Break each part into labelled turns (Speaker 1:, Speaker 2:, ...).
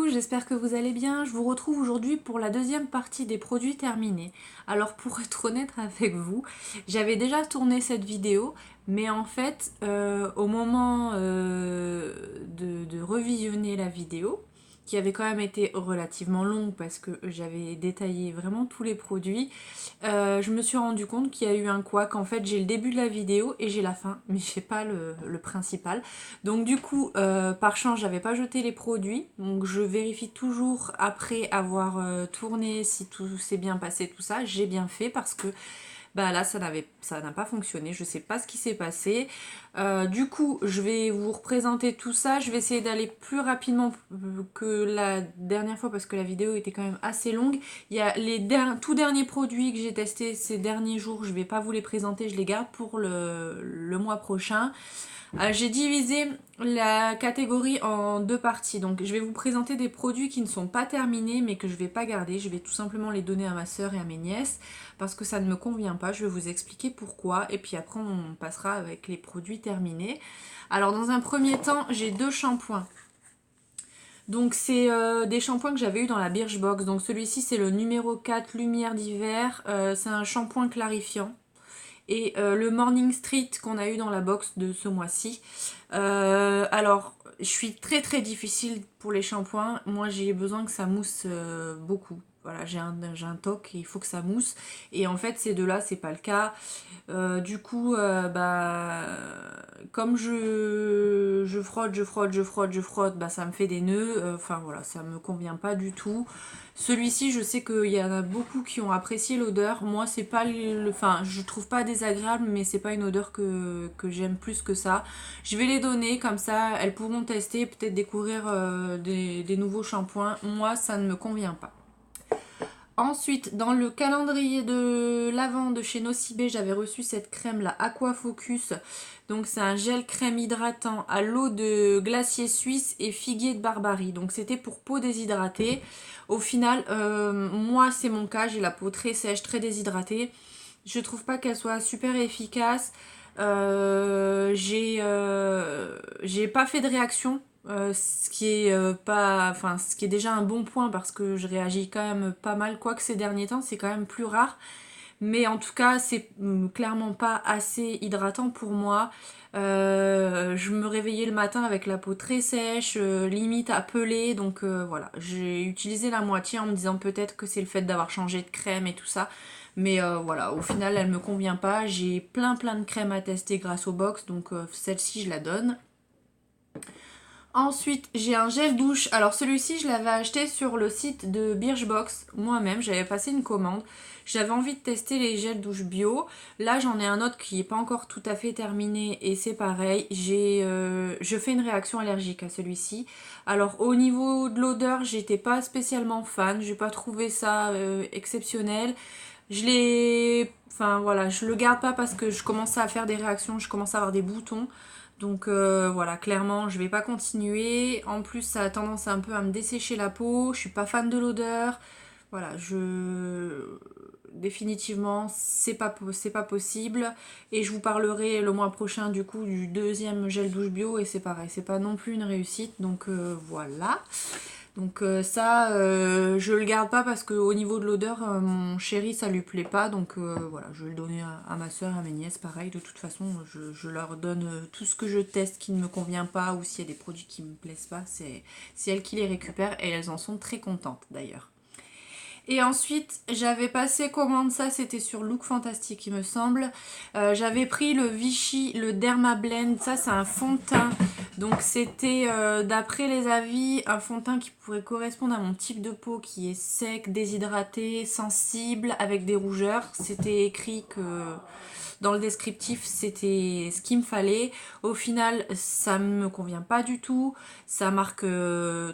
Speaker 1: coucou, j'espère que vous allez bien. Je vous retrouve aujourd'hui pour la deuxième partie des produits terminés. Alors pour être honnête avec vous, j'avais déjà tourné cette vidéo, mais en fait au moment de revisionner la vidéo, qui avait quand même été relativement longue parce que j'avais détaillé vraiment tous les produits, je me suis rendu compte qu'il y a eu un couac. En fait, j'ai le début de la vidéo et j'ai la fin, mais j'ai pas le principal. Donc du coup, par chance, j'avais pas jeté les produits. Donc je vérifie toujours après avoir tourné si tout s'est bien passé, tout ça. J'ai bien fait parce que bah là ça n'a pas fonctionné, je sais pas ce qui s'est passé. Du coup je vais vous représenter tout ça, je vais essayer d'aller plus rapidement que la dernière fois parce que la vidéo était quand même assez longue. Il y a les tout derniers produits que j'ai testés ces derniers jours, je vais pas vous les présenter, je les garde pour le mois prochain. J'ai divisé la catégorie en deux parties. Donc je vais vous présenter des produits qui ne sont pas terminés mais que je ne vais pas garder. Je vais tout simplement les donner à ma soeur et à mes nièces parce que ça ne me convient pas. Je vais vous expliquer pourquoi et puis après on passera avec les produits terminés. Alors dans un premier temps, j'ai deux shampoings. Donc c'est des shampoings que j'avais eu dans la Birchbox. Donc celui-ci c'est le numéro 4 Lumière d'hiver. C'est un shampoing clarifiant. Et le Morning Street qu'on a eu dans la box de ce mois-ci. Alors, je suis très très difficile pour les shampoings. Moi, j'ai besoin que ça mousse beaucoup. Voilà, j'ai un toc et il faut que ça mousse. Et en fait, ces deux-là, c'est pas le cas. Du coup, comme je frotte, je frotte, bah ça me fait des nœuds. Enfin voilà, ça me convient pas du tout. Celui-ci, je sais qu'il y en a beaucoup qui ont apprécié l'odeur. Moi, c'est pas enfin, je trouve pas désagréable, mais c'est pas une odeur que j'aime plus que ça. Je vais les donner, comme ça, elles pourront tester, peut-être découvrir des nouveaux shampoings. Moi, ça ne me convient pas. Ensuite, dans le calendrier de l'Avent de chez Nocibé, j'avais reçu cette crème, la Aqua Focus. Donc c'est un gel crème hydratant à l'eau de glacier suisse et figuier de Barbarie. Donc c'était pour peau déshydratée. Au final, moi c'est mon cas, j'ai la peau très sèche, très déshydratée. Je trouve pas qu'elle soit super efficace. J'ai pas fait de réaction, ce qui est pas, enfin ce qui est déjà un bon point parce que je réagis quand même pas mal. Quoique ces derniers temps, c'est quand même plus rare. Mais en tout cas, c'est clairement pas assez hydratant pour moi. Je me réveillais le matin avec la peau très sèche, limite à peler. Donc voilà, j'ai utilisé la moitié en me disant peut-être que c'est le fait d'avoir changé de crème et tout ça. Mais voilà, au final, elle me convient pas. J'ai plein de crèmes à tester grâce au box. Donc celle-ci, je la donne. Ensuite, j'ai un gel douche. Alors celui-ci, je l'avais acheté sur le site de Birchbox moi-même. J'avais passé une commande. J'avais envie de tester les gels douche bio. Là, j'en ai un autre qui n'est pas encore tout à fait terminé et c'est pareil. Je fais une réaction allergique à celui-ci. Alors au niveau de l'odeur, j'étais pas spécialement fan. J'ai pas trouvé ça exceptionnel. Enfin voilà, je le garde pas parce que je commence à faire des réactions, je commence à avoir des boutons. Donc voilà, clairement, je vais pas continuer. En plus, ça a tendance un peu à me dessécher la peau. Je suis pas fan de l'odeur. Voilà, définitivement, c'est pas possible. Et je vous parlerai le mois prochain du coup du deuxième gel douche bio et c'est pareil, c'est pas non plus une réussite. Donc voilà. Donc ça, je le garde pas parce qu'au niveau de l'odeur, mon chéri, ça lui plaît pas. Donc voilà, je vais le donner à ma soeur, à mes nièces, pareil. De toute façon, je leur donne tout ce que je teste qui ne me convient pas ou s'il y a des produits qui me plaisent pas, c'est elles qui les récupèrent et elles en sont très contentes d'ailleurs. Et ensuite, j'avais passé commande, ça c'était sur Look Fantastique il me semble. J'avais pris le Vichy, le Derma Blend, ça c'est un fond de teint. Donc c'était d'après les avis un fond de teint qui pourrait correspondre à mon type de peau qui est sec, déshydraté, sensible, avec des rougeurs. C'était écrit que dans le descriptif c'était ce qu'il me fallait. Au final ça ne me convient pas du tout. Ça marque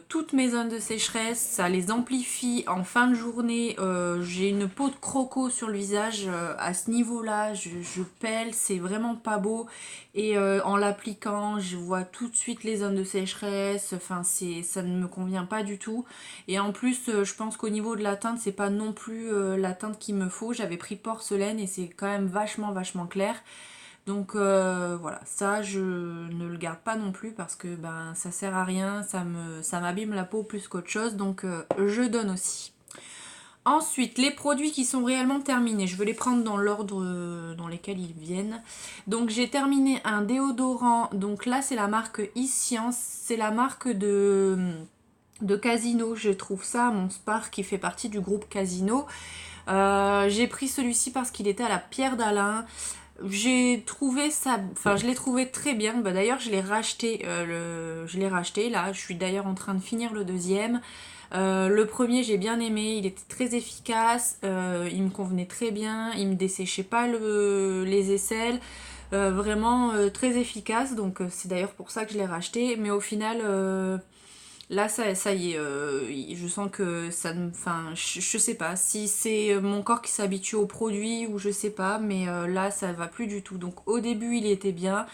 Speaker 1: toutes mes zones de sécheresse, ça les amplifie en fin de journée. J'ai une peau de croco sur le visage à ce niveau-là, je pèle, c'est vraiment pas beau. Et en l'appliquant, je vois tout de suite les zones de sécheresse. Enfin, ça ne me convient pas du tout. Et en plus, je pense qu'au niveau de la teinte, c'est pas non plus la teinte qu'il me faut. J'avais pris porcelaine et c'est quand même vachement clair. Donc voilà, ça je ne le garde pas non plus parce que ben ça sert à rien, ça m'abîme la peau plus qu'autre chose, donc je donne aussi. Ensuite, les produits qui sont réellement terminés, je vais les prendre dans l'ordre dans lesquels ils viennent. Donc j'ai terminé un déodorant, donc là c'est la marque e-Science, c'est la marque de Casino, je trouve ça à mon Spar qui fait partie du groupe Casino. J'ai pris celui-ci parce qu'il était à la Pierre d'Alain. J'ai trouvé ça, enfin je l'ai trouvé très bien. Bah, d'ailleurs je l'ai racheté là. Je suis d'ailleurs en train de finir le deuxième. Le premier j'ai bien aimé, il était très efficace, il me convenait très bien, il me desséchait pas les aisselles, vraiment très efficace. Donc c'est d'ailleurs pour ça que je l'ai racheté. Mais au final là, ça y est, je sens que ça me. Enfin, je sais pas si c'est mon corps qui s'habitue au produit ou je sais pas, mais là, ça va plus du tout. Donc, au début, il était bien.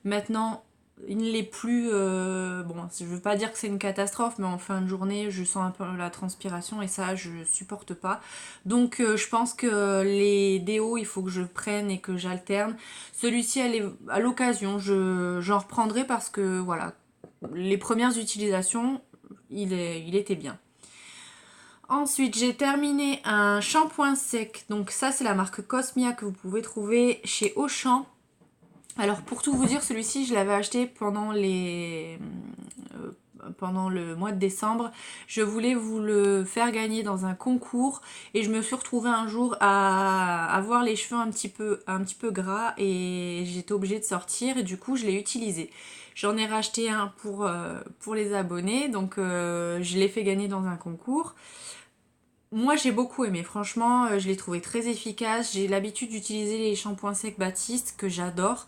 Speaker 1: Maintenant, il ne l'est plus. Bon, je veux pas dire que c'est une catastrophe, mais en fin de journée, je sens un peu la transpiration et ça, je supporte pas. Donc, je pense que les déos, il faut que je prenne et que j'alterne. Celui-ci, à l'occasion, j'en reprendrai parce que voilà, les premières utilisations, il était bien. Ensuite, j'ai terminé un shampoing sec. Donc ça, c'est la marque Cosmia que vous pouvez trouver chez Auchan. Alors pour tout vous dire, celui-ci, je l'avais acheté pendant le mois de décembre. Je voulais vous le faire gagner dans un concours et je me suis retrouvée un jour à avoir les cheveux un petit peu gras et j'étais obligée de sortir et du coup je l'ai utilisé. J'en ai racheté un pour les abonnés, donc je l'ai fait gagner dans un concours. Moi j'ai beaucoup aimé, franchement je l'ai trouvé très efficace. J'ai l'habitude d'utiliser les shampoings secs Baptiste que j'adore.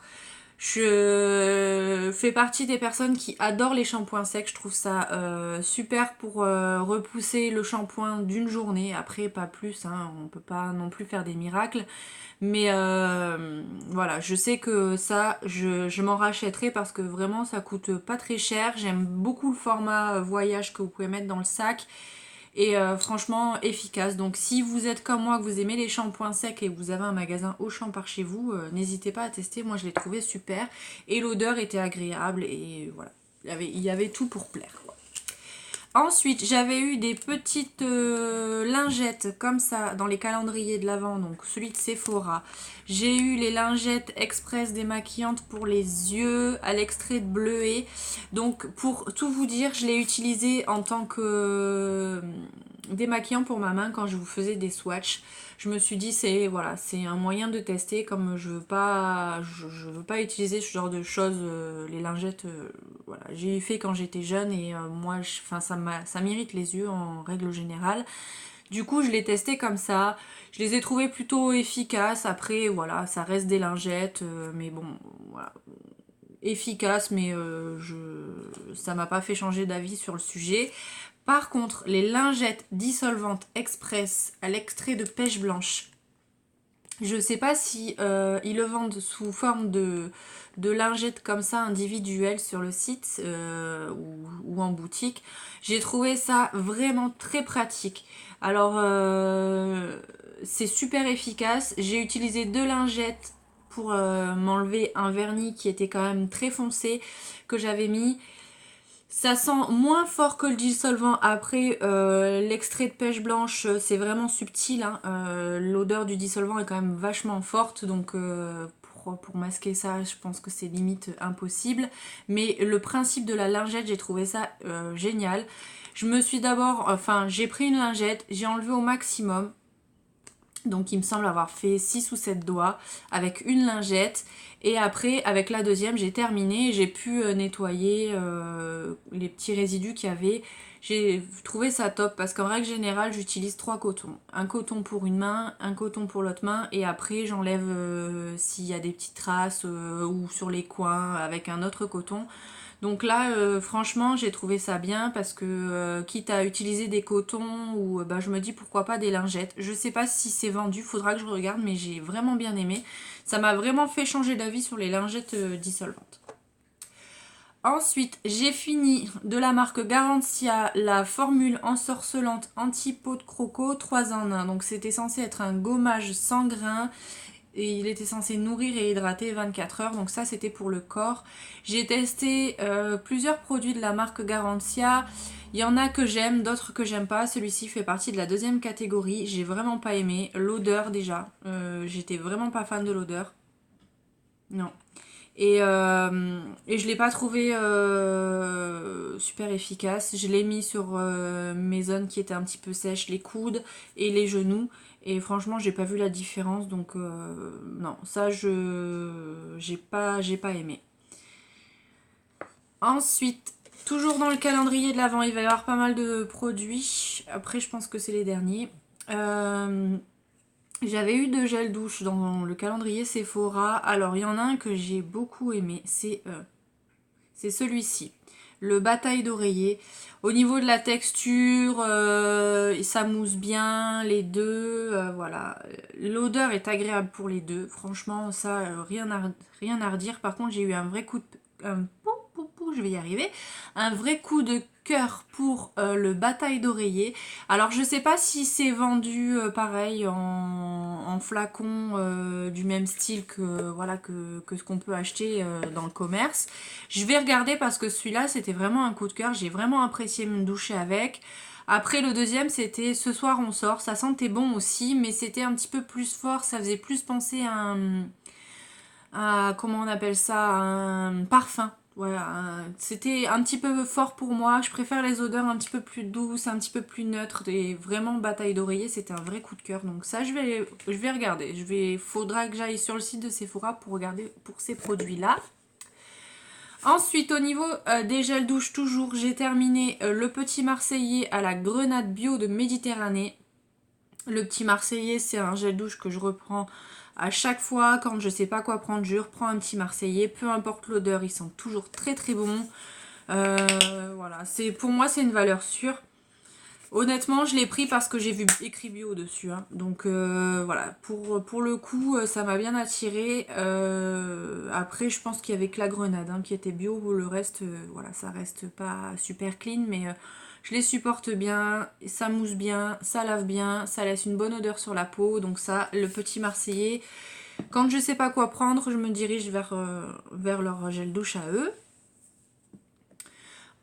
Speaker 1: Je fais partie des personnes qui adorent les shampoings secs. Je trouve ça super pour repousser le shampoing d'une journée. Après, pas plus, hein, on peut pas non plus faire des miracles. Mais voilà, je sais que ça, je m'en rachèterai parce que vraiment, ça coûte pas très cher. J'aime beaucoup le format voyage que vous pouvez mettre dans le sac et franchement efficace. Donc si vous êtes comme moi, que vous aimez les shampoings secs et que vous avez un magasin Auchan par chez vous, n'hésitez pas à tester. Moi je l'ai trouvé super et l'odeur était agréable et voilà, il y avait tout pour plaire, quoi. Ensuite, j'avais eu des petites lingettes comme ça dans les calendriers de l'Avent, donc celui de Sephora. J'ai eu les lingettes express démaquillantes pour les yeux à l'extrait de bleuet. Donc pour tout vous dire, je l'ai utilisé en tant que démaquillant pour ma main quand je vous faisais des swatchs. Je me suis dit c'est voilà, c'est un moyen de tester comme je veux pas utiliser ce genre de choses, les lingettes voilà, j'ai eu fait quand j'étais jeune et moi enfin ça m'irrite les yeux en règle générale. Du coup, je l'ai testé comme ça. Je les ai trouvés plutôt efficaces. Après voilà, ça reste des lingettes mais bon voilà, efficace mais ça m'a pas fait changer d'avis sur le sujet. Par contre, les lingettes dissolvantes express à l'extrait de pêche blanche, je sais pas si ils le vendent sous forme de lingettes comme ça individuelles sur le site ou en boutique. J'ai trouvé ça vraiment très pratique. Alors c'est super efficace. J'ai utilisé deux lingettes pour m'enlever un vernis qui était quand même très foncé que j'avais mis. Ça sent moins fort que le dissolvant. Après, l'extrait de pêche blanche, c'est vraiment subtil, hein. L'odeur du dissolvant est quand même vachement forte, donc pour masquer ça, je pense que c'est limite impossible. Mais le principe de la lingette, j'ai trouvé ça génial. J'ai pris une lingette, j'ai enlevé au maximum. Donc il me semble avoir fait 6 ou 7 doigts avec une lingette. Et après, avec la deuxième, j'ai terminé. J'ai pu nettoyer les petits résidus qu'il y avait. J'ai trouvé ça top parce qu'en règle générale, j'utilise 3 cotons. Un coton pour une main, un coton pour l'autre main. Et après, j'enlève s'il y a des petites traces ou sur les coins avec un autre coton. Donc là, franchement, j'ai trouvé ça bien parce que quitte à utiliser des cotons ou bah, je me dis pourquoi pas des lingettes. Je sais pas si c'est vendu, faudra que je regarde, mais j'ai vraiment bien aimé. Ça m'a vraiment fait changer d'avis sur les lingettes dissolvantes. Ensuite, j'ai fini de la marque Garantia la formule ensorcelante anti-peau de croco 3 en 1. Donc c'était censé être un gommage sans grain. et il était censé nourrir et hydrater 24 heures, donc ça c'était pour le corps. J'ai testé plusieurs produits de la marque Garantia. Il y en a que j'aime, d'autres que j'aime pas. Celui-ci fait partie de la deuxième catégorie. J'ai vraiment pas aimé. L'odeur déjà. J'étais vraiment pas fan de l'odeur. Non. Et je l'ai pas trouvé super efficace. Je l'ai mis sur mes zones qui étaient un petit peu sèches, les coudes et les genoux. Et franchement, j'ai pas vu la différence. Donc non, ça j'ai pas aimé. Ensuite, toujours dans le calendrier de l'Avent, il va y avoir pas mal de produits. Après, je pense que c'est les derniers. Euh, J'avais eu de gel douche dans le calendrier Sephora. Alors, il y en a un que j'ai beaucoup aimé. C'est celui-ci. Le bataille d'oreiller. Au niveau de la texture, ça mousse bien les deux. Voilà. L'odeur est agréable pour les deux. Franchement, ça, rien à redire. Par contre, j'ai eu un vrai coup de... je vais y arriver. Un vrai coup de cœur pour le bataille d'oreiller. Alors je sais pas si c'est vendu pareil en flacon du même style que voilà que ce qu'on peut acheter dans le commerce. Je vais regarder parce que celui-là c'était vraiment un coup de cœur. J'ai vraiment apprécié me doucher avec. Après le deuxième c'était ce soir on sort. Ça sentait bon aussi mais c'était un petit peu plus fort. Ça faisait plus penser comment on appelle ça, un parfum. Voilà, c'était un petit peu fort pour moi. Je préfère les odeurs un petit peu plus douces, un petit peu plus neutres. Et vraiment, bataille d'oreiller, c'était un vrai coup de cœur. Donc ça, je vais regarder. Faudra que j'aille sur le site de Sephora pour regarder pour ces produits-là. Ensuite, au niveau des gels douche, toujours, j'ai terminé le petit Marseillais à la grenade bio de Méditerranée. Le petit Marseillais, c'est un gel douche que je reprends à chaque fois quand je sais pas quoi prendre. Je reprends un petit Marseillais, peu importe l'odeur, ils sont toujours très très bons. Voilà, pour moi c'est une valeur sûre. Honnêtement, je l'ai pris parce que j'ai vu écrit bio dessus. Hein. Donc voilà, pour le coup, ça m'a bien attiré. Après, je pense qu'il y avait que la grenade qui était bio. Le reste, voilà, ça reste pas super clean, mais je les supporte bien. Ça mousse bien, ça lave bien, ça laisse une bonne odeur sur la peau. Donc ça, le petit Marseillais. Quand je sais pas quoi prendre, je me dirige vers leur gel douche à eux.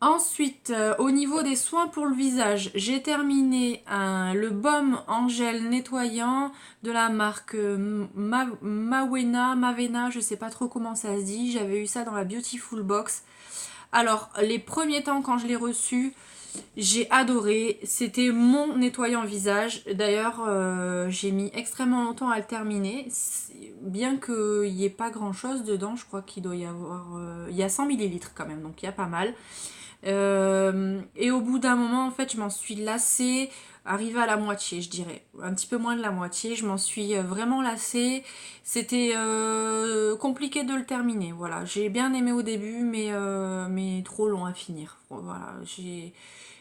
Speaker 1: Ensuite, au niveau des soins pour le visage, j'ai terminé le baume en gel nettoyant de la marque Mavena, je sais pas trop comment ça se dit. J'avais eu ça dans la Beautiful Box. Alors, les premiers temps quand je l'ai reçu, j'ai adoré. C'était mon nettoyant visage. D'ailleurs, j'ai mis extrêmement longtemps à le terminer. Bien qu'il n'y ait pas grand chose dedans, je crois qu'il doit y avoir... il y a 100 millilitres quand même, donc il y a pas mal. Et au bout d'un moment, en fait, je m'en suis lassée, arrivée à la moitié, je dirais. Un petit peu moins de la moitié, je m'en suis vraiment lassée. C'était compliqué de le terminer, voilà. J'ai bien aimé au début, mais trop long à finir. Voilà,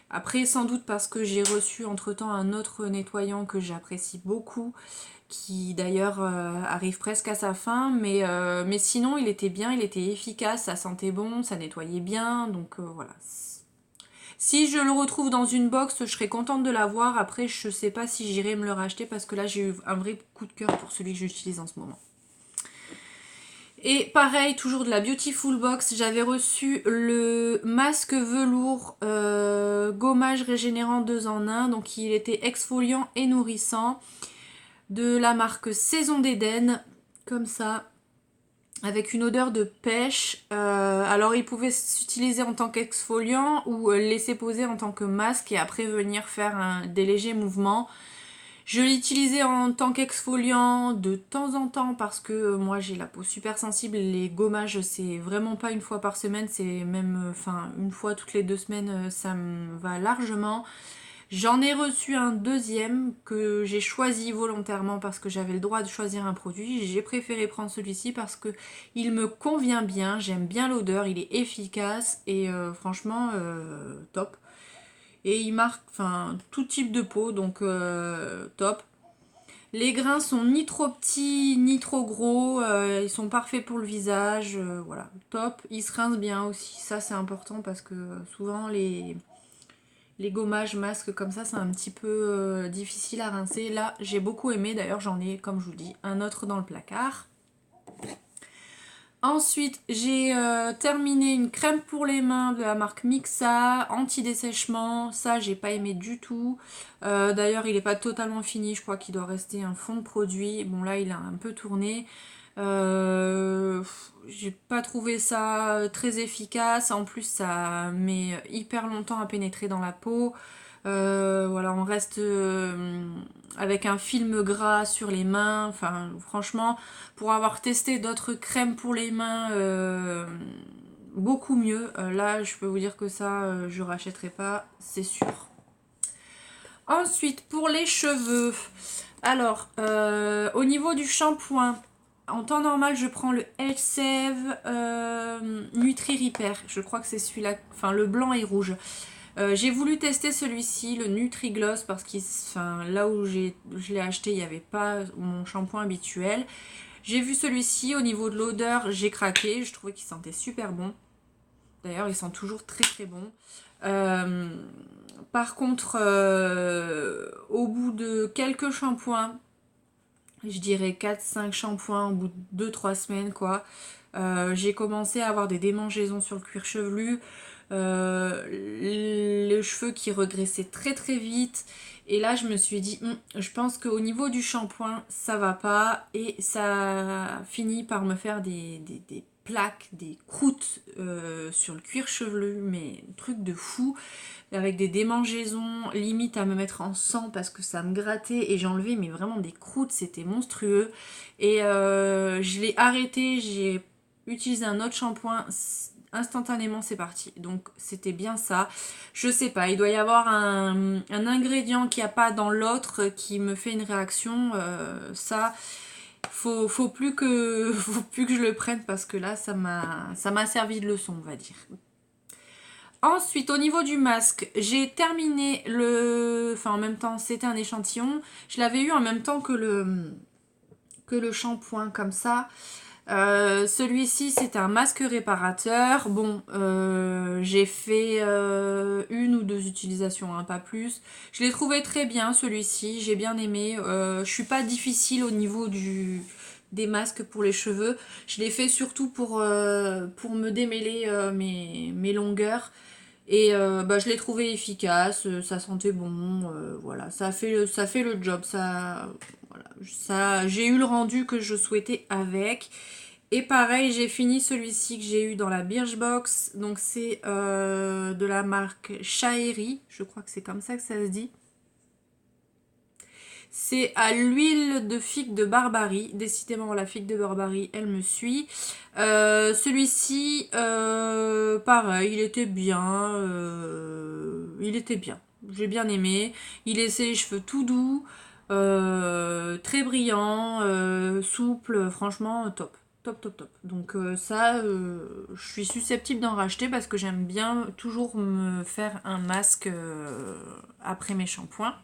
Speaker 1: Après, sans doute parce que j'ai reçu entre-temps un autre nettoyant que j'apprécie beaucoup, qui d'ailleurs arrive presque à sa fin, mais sinon il était bien, il était efficace, ça sentait bon, ça nettoyait bien, donc voilà. Si je le retrouve dans une box, je serais contente de l'avoir. Après, je sais pas si j'irai me le racheter parce que là j'ai eu un vrai coup de cœur pour celui que j'utilise en ce moment. Et pareil, toujours de la Beautiful Box, j'avais reçu le masque velours gommage régénérant 2 en 1, donc il était exfoliant et nourrissant, de la marque Saison d'Éden, comme ça, avec une odeur de pêche. Alors il pouvait s'utiliser en tant qu'exfoliant ou laisser poser en tant que masque et après venir faire des légers mouvements. Je l'utilisais en tant qu'exfoliant de temps en temps parce que moi j'ai la peau super sensible. Les gommages c'est vraiment pas une fois par semaine, c'est même une fois toutes les 2 semaines, ça me va largement. J'en ai reçu un deuxième que j'ai choisi volontairement parce que j'avais le droit de choisir un produit. J'ai préféré prendre celui-ci parce que il me convient bien, j'aime bien l'odeur, il est efficace et franchement top. Et il marque tout type de peau, donc top. Les grains sont ni trop petits ni trop gros, ils sont parfaits pour le visage, voilà, top. Ils se rincent bien aussi, ça c'est important parce que souvent les les gommages masques comme ça, c'est un petit peu difficile à rincer. Là, j'ai beaucoup aimé. D'ailleurs, j'en ai, comme je vous dis, un autre dans le placard. Ensuite, j'ai terminé une crème pour les mains de la marque Mixa, anti-dessèchement. Ça, j'ai pas aimé du tout. D'ailleurs, il n'est pas totalement fini. Je crois qu'il doit rester un fond de produit. Bon, là, il a un peu tourné. J'ai pas trouvé ça très efficace. En plus, ça met hyper longtemps à pénétrer dans la peau. Voilà, on reste avec un film gras sur les mains. Enfin, franchement, pour avoir testé d'autres crèmes pour les mains, beaucoup mieux. Là, je peux vous dire que ça, je rachèterai pas, c'est sûr. Ensuite, pour les cheveux. Alors, au niveau du shampoing, en temps normal, je prends le Elseve Nutri Repair. Je crois que c'est celui-là, enfin le blanc et rouge. J'ai voulu tester celui-ci, le Nutri-Gloss, parce que là où je l'ai acheté, il n'y avait pas mon shampoing habituel. J'ai vu celui-ci, au niveau de l'odeur, j'ai craqué. Je trouvais qu'il sentait super bon. D'ailleurs, il sent toujours très très bon. Par contre, au bout de quelques shampoings, je dirais 4-5 shampoings, au bout de 2-3 semaines, quoi, j'ai commencé à avoir des démangeaisons sur le cuir chevelu. Les cheveux qui regraissaient très très vite, et là je me suis dit je pense qu'au niveau du shampoing ça va pas, et ça finit par me faire des plaques, des croûtes sur le cuir chevelu, mais truc de fou, avec des démangeaisons limite à me mettre en sang parce que ça me grattait, et j'enlevais mais vraiment des croûtes, c'était monstrueux. Et je l'ai arrêté, j'ai utilisé un autre shampoing, instantanément c'est parti. Donc c'était bien ça. Je sais pas, il doit y avoir un ingrédient qu'il n'y a pas dans l'autre qui me fait une réaction. Ça, faut plus que je le prenne, parce que là ça m'a servi de leçon, on va dire. Ensuite, au niveau du masque, j'ai terminé enfin en même temps, c'était un échantillon. Je l'avais eu en même temps que le shampoing, comme ça. Celui-ci, c'est un masque réparateur. Bon, j'ai fait 1 ou 2 utilisations, hein, pas plus. Je l'ai trouvé très bien, celui-ci, j'ai bien aimé. Je suis pas difficile au niveau des masques pour les cheveux. Je l'ai fait surtout pour me démêler mes longueurs. Et je l'ai trouvé efficace, ça sentait bon, voilà, ça fait le job, j'ai eu le rendu que je souhaitais avec. Et pareil, j'ai fini celui-ci que j'ai eu dans la Birchbox, donc c'est de la marque Shaeri, je crois que c'est comme ça que ça se dit. C'est à l'huile de figue de Barbarie. Décidément, la figue de Barbarie, elle me suit. Celui-ci, pareil, il était bien. J'ai bien aimé. Il laissait les cheveux tout doux, très brillant, souple. Franchement, top. Top, top, top. Donc ça, je suis susceptible d'en racheter parce que j'aime bien toujours me faire un masque après mes shampoings.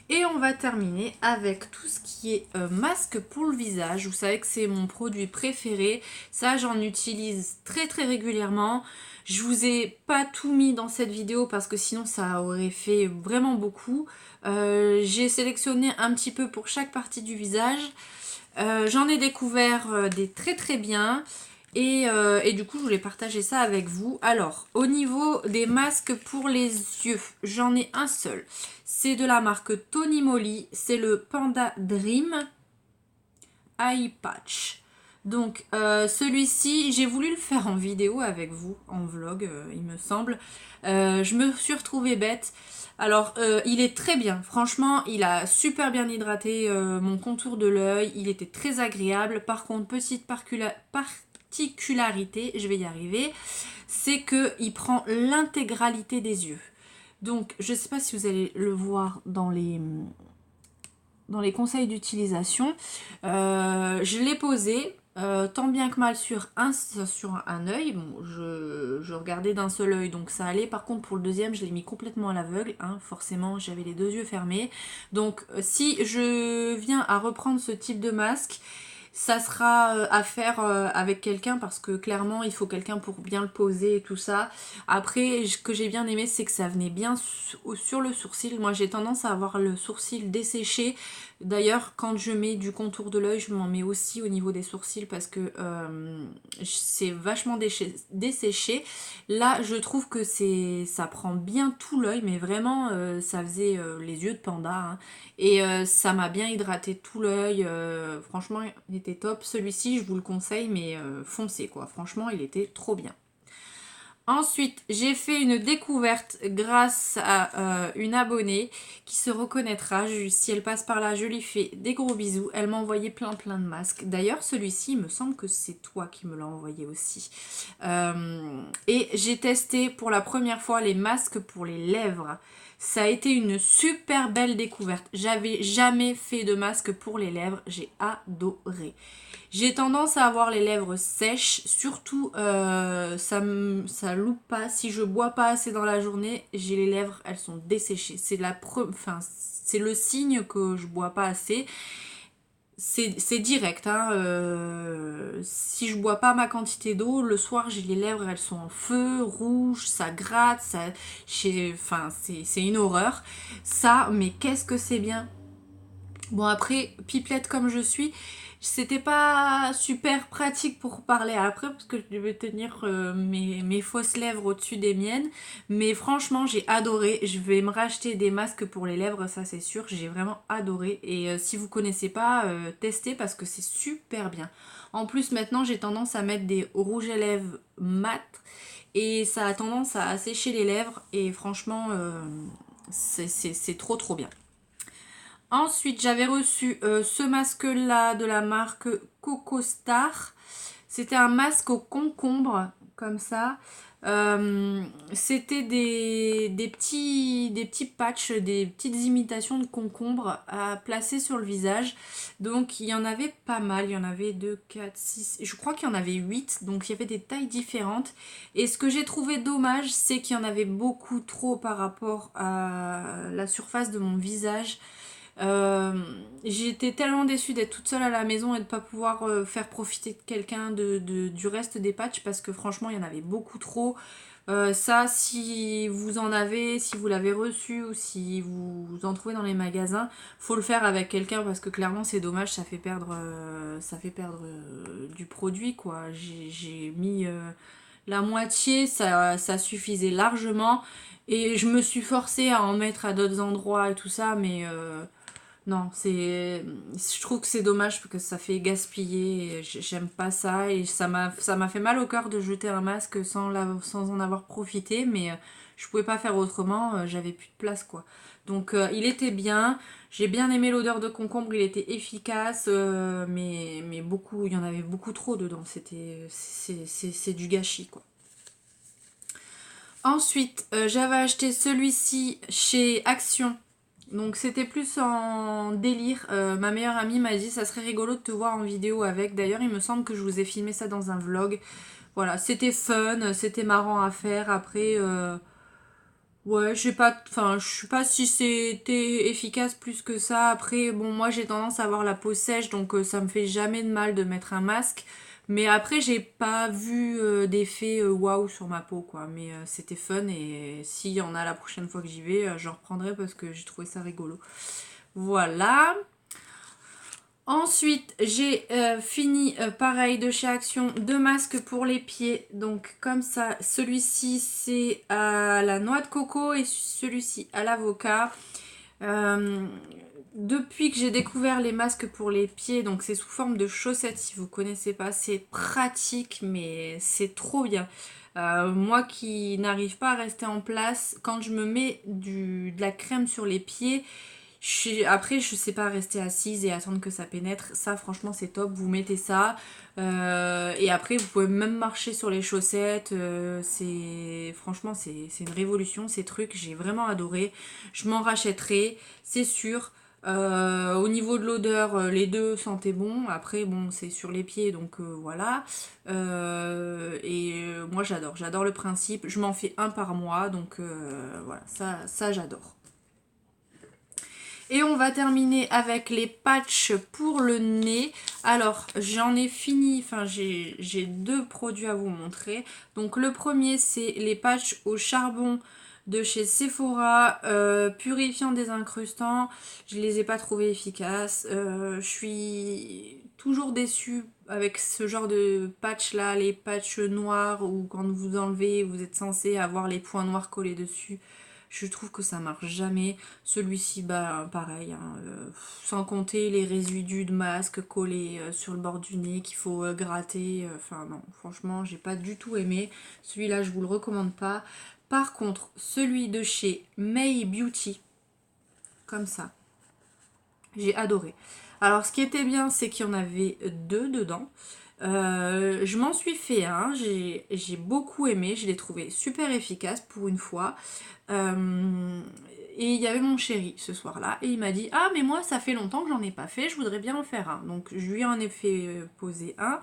Speaker 1: Et on va terminer avec tout ce qui est masque pour le visage. Vous savez que c'est mon produit préféré. Ça, j'en utilise très très régulièrement. Je vous ai pas tout mis dans cette vidéo parce que sinon ça aurait fait vraiment beaucoup. J'ai sélectionné un petit peu pour chaque partie du visage. J'en ai découvert des très très bien. Et du coup, je voulais partager ça avec vous. Alors, au niveau des masques pour les yeux, j'en ai un seul. C'est de la marque Tony Moly. C'est le Panda Dream Eye Patch. Donc, celui-ci, j'ai voulu le faire en vidéo avec vous, en vlog, il me semble. Je me suis retrouvée bête. Alors, il est très bien. Franchement, il a super bien hydraté mon contour de l'œil. Il était très agréable. Par contre, petite particularité, je vais y arriver, c'est qu'il prend l'intégralité des yeux. Donc, je ne sais pas si vous allez le voir dans les conseils d'utilisation. Je l'ai posé tant bien que mal sur un œil. Bon, je regardais d'un seul œil, donc ça allait. Par contre, pour le deuxième, je l'ai mis complètement à l'aveugle. Hein. Forcément, j'avais les 2 yeux fermés. Donc, si je viens à reprendre ce type de masque, Ça sera à faire avec quelqu'un parce que clairement il faut quelqu'un pour bien le poser et tout ça. Après, ce que j'ai bien aimé, c'est que ça venait bien sur le sourcil. Moi j'ai tendance à avoir le sourcil desséché. D'ailleurs, quand je mets du contour de l'œil, je m'en mets aussi au niveau des sourcils parce que c'est vachement desséché. Là, je trouve que ça prend bien tout l'œil, mais vraiment, ça faisait les yeux de panda, hein. Et ça m'a bien hydraté tout l'œil. Franchement, il était top. Celui-ci, je vous le conseille, mais foncez quoi. Franchement, il était trop bien. Ensuite, j'ai fait une découverte grâce à une abonnée qui se reconnaîtra. Si elle passe par là, je lui fais des gros bisous. Elle m'a envoyé plein de masques. D'ailleurs, celui-ci, il me semble que c'est toi qui me l'as envoyé aussi. Et j'ai testé pour la première fois les masques pour les lèvres. Ça a été une super belle découverte. J'avais jamais fait de masque pour les lèvres. J'ai adoré. J'ai tendance à avoir les lèvres sèches, surtout ça loupe pas. Si je bois pas assez dans la journée, j'ai les lèvres, elles sont desséchées. Enfin, c'est le signe que je bois pas assez. C'est direct, hein. Si je bois pas ma quantité d'eau, le soir j'ai les lèvres, elles sont en feu, rouges, ça gratte, enfin c'est une horreur. Ça, mais qu'est-ce que c'est bien. Bon après, pipelette comme je suis, c'était pas super pratique pour parler après parce que je devais tenir mes fausses lèvres au-dessus des miennes. Mais franchement, j'ai adoré. Je vais me racheter des masques pour les lèvres, ça c'est sûr. J'ai vraiment adoré. Et si vous connaissez pas, testez parce que c'est super bien. En plus, maintenant, j'ai tendance à mettre des rouges à lèvres mat et ça a tendance à assécher les lèvres. Et franchement, c'est trop bien. Ensuite, j'avais reçu ce masque-là de la marque Coco Star. C'était un masque au concombre, comme ça. C'était des petits patchs, des petites imitations de concombre à placer sur le visage. Donc, il y en avait pas mal. Il y en avait 2, 4, 6. Je crois qu'il y en avait 8. Donc, il y avait des tailles différentes. Et ce que j'ai trouvé dommage, c'est qu'il y en avait beaucoup trop par rapport à la surface de mon visage. J'étais tellement déçue d'être toute seule à la maison et de pas pouvoir faire profiter de quelqu'un du reste des patchs parce que franchement il y en avait beaucoup trop. Ça, si vous en avez, si vous l'avez reçu ou si vous en trouvez dans les magasins, faut le faire avec quelqu'un parce que clairement c'est dommage, ça fait perdre du produit quoi. J'ai mis la moitié, ça suffisait largement et je me suis forcée à en mettre à d'autres endroits et tout ça, mais non, je trouve que c'est dommage parce que ça fait gaspiller. J'aime pas ça et ça m'a fait mal au cœur de jeter un masque sans en avoir profité, mais je pouvais pas faire autrement. J'avais plus de place quoi. Donc il était bien. J'ai bien aimé l'odeur de concombre. Il était efficace, mais beaucoup, il y en avait beaucoup trop dedans. C'est du gâchis quoi. Ensuite, j'avais acheté celui-ci chez Action. Donc c'était plus en délire. Ma meilleure amie m'a dit ça serait rigolo de te voir en vidéo avec. D'ailleurs il me semble que je vous ai filmé ça dans un vlog. Voilà, c'était fun, c'était marrant à faire. Après, ouais, je sais pas si c'était efficace plus que ça. Après, bon, moi j'ai tendance à avoir la peau sèche, donc ça me fait jamais de mal de mettre un masque. Mais après, j'ai pas vu d'effet waouh sur ma peau, quoi. Mais c'était fun et s'il y en a la prochaine fois que j'y vais, j'en reprendrai parce que j'ai trouvé ça rigolo. Voilà. Ensuite, j'ai fini pareil de chez Action, deux masques pour les pieds. Donc comme ça, celui-ci c'est à la noix de coco et celui-ci à l'avocat. Euh, Depuis que j'ai découvert les masques pour les pieds, donc c'est sous forme de chaussettes si vous connaissez pas, c'est pratique mais c'est trop bien. Moi qui n'arrive pas à rester en place, quand je me mets de la crème sur les pieds, après, je sais pas rester assise et attendre que ça pénètre. Ça, franchement, c'est top. Vous mettez ça. Et après, vous pouvez même marcher sur les chaussettes. Franchement, c'est une révolution, ces trucs. J'ai vraiment adoré. Je m'en rachèterai, c'est sûr. Au niveau de l'odeur, les deux sentaient bon. Après, bon, c'est sur les pieds, donc voilà. Moi, j'adore. J'adore le principe. Je m'en fais un par mois, donc voilà, ça j'adore. Et on va terminer avec les patchs pour le nez. Alors j'en ai fini, enfin j'ai deux produits à vous montrer. Donc le premier c'est les patchs au charbon de chez Sephora, purifiant désincrustant. Je les ai pas trouvés efficaces. Je suis toujours déçue avec ce genre de patch là, les patchs noirs où quand vous enlevez, vous êtes censé avoir les points noirs collés dessus. Je trouve que ça marche jamais. Celui-ci, bah pareil, hein, sans compter les résidus de masque collés sur le bord du nez qu'il faut gratter. Enfin non, franchement, j'ai pas du tout aimé. Celui-là, je vous le recommande pas. Par contre, celui de chez May Beauty, comme ça, j'ai adoré. Alors, ce qui était bien, c'est qu'il y en avait deux dedans. Je m'en suis fait un, j'ai beaucoup aimé, je l'ai trouvé super efficace pour une fois. Et il y avait mon chéri ce soir-là et il m'a dit ah mais moi ça fait longtemps que j'en ai pas fait, je voudrais bien en faire un. Donc je lui en ai fait poser un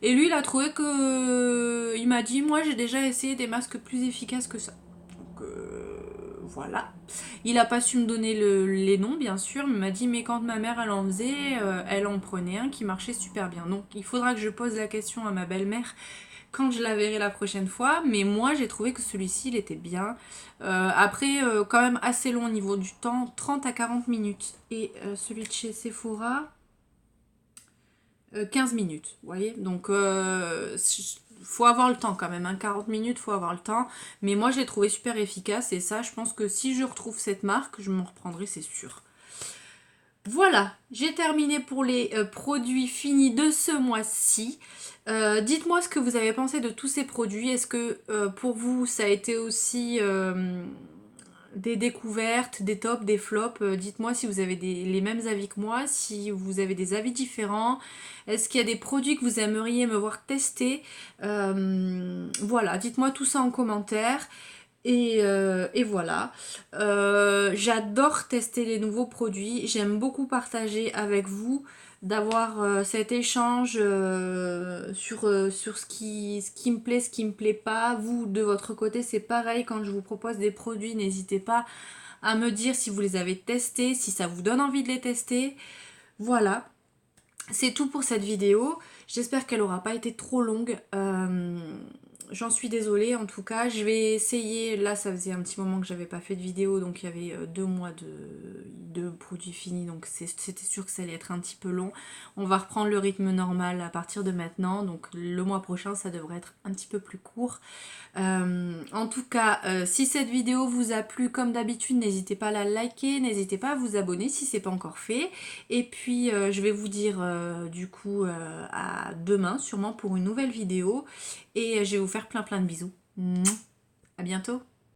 Speaker 1: et lui il a trouvé que il m'a dit moi j'ai déjà essayé des masques plus efficaces que ça. Donc voilà. Il a pas su me donner les noms bien sûr, mais il m'a dit mais quand ma mère elle en faisait, elle en prenait un qui marchait super bien. Donc il faudra que je pose la question à ma belle-mère quand je la verrai la prochaine fois, mais moi j'ai trouvé que celui-ci il était bien. Après quand même assez long au niveau du temps, 30 à 40 minutes. Et celui de chez Sephora, 15 minutes, vous voyez. Donc faut avoir le temps quand même, hein. 40 minutes, faut avoir le temps. Mais moi j'ai trouvé super efficace et ça je pense que si je retrouve cette marque, je m'en reprendrai c'est sûr. Voilà, j'ai terminé pour les produits finis de ce mois-ci. Dites-moi ce que vous avez pensé de tous ces produits. Est-ce que pour vous ça a été aussi des découvertes, des tops, des flops? Dites-moi si vous avez les mêmes avis que moi, si vous avez des avis différents. Est-ce qu'il y a des produits que vous aimeriez me voir tester? Voilà, dites-moi tout ça en commentaire. Et voilà. J'adore tester les nouveaux produits. J'aime beaucoup partager avec vous, d'avoir cet échange sur ce qui me plaît, ce qui me plaît pas. Vous, de votre côté, c'est pareil. Quand je vous propose des produits, n'hésitez pas à me dire si vous les avez testés, si ça vous donne envie de les tester. Voilà. C'est tout pour cette vidéo. J'espère qu'elle n'aura pas été trop longue. J'en suis désolée en tout cas. Je vais essayer. Là, ça faisait un petit moment que j'avais pas fait de vidéo. Donc il y avait 2 mois de produits finis. Donc c'était sûr que ça allait être un petit peu long. On va reprendre le rythme normal à partir de maintenant. Donc le mois prochain, ça devrait être un petit peu plus court. En tout cas, si cette vidéo vous a plu, comme d'habitude, n'hésitez pas à la liker, n'hésitez pas à vous abonner si c'est pas encore fait. Et puis, je vais vous dire du coup à demain, sûrement pour une nouvelle vidéo. Et je vais vous faire plein de bisous. Mouah. À bientôt.